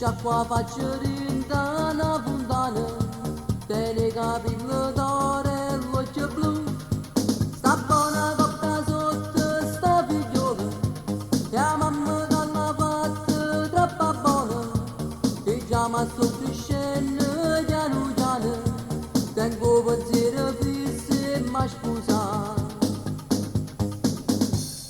sciacqua faccio rintana fontana, te ne capelli d'oro e l'occhio blu. Sta buona cotta sotto sta figliola, e a mamma che l'ha fatta troppo buona, e già mi sto crescendo piano piano, tengo pensiero fisso e mi sposa.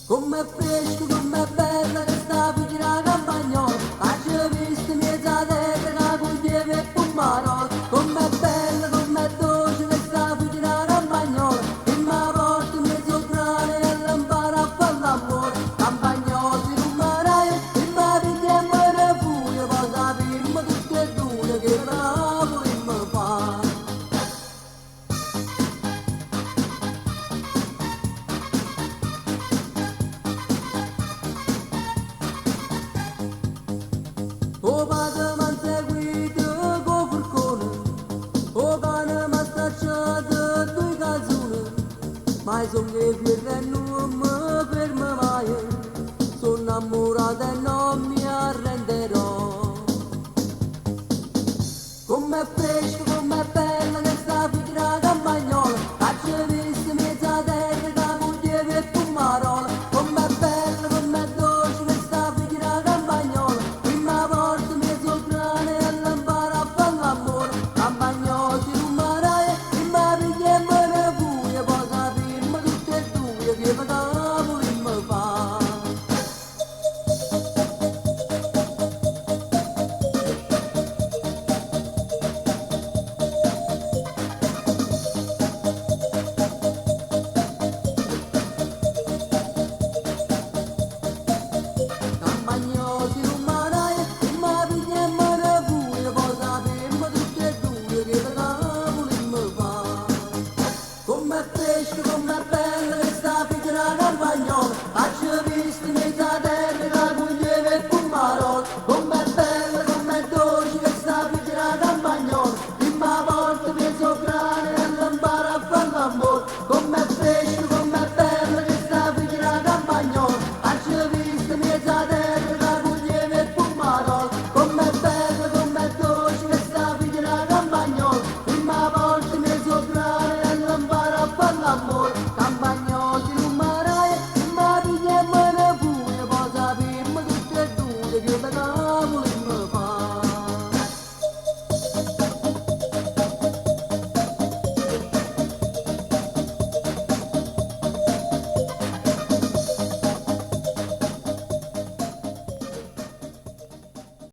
Com'è fresco, com'è bella che sta vicina a campagnola, faccio visto mezza terra che coglieva e pomarò. Com'è bella, com'è dolce che sta vicina a campagnola, e mi porta mezzo grano e l'impara a fare l'amore. Campagnola si rumarai e mi piglia e me ne fuga, poi sapemmo tutte e due che bravo e mi fa. O padre m'ha seguito con furcone, o cane m'ha stacciato due calzone, ma son che fiore e non mi fermo mai, sono innamorata e non mi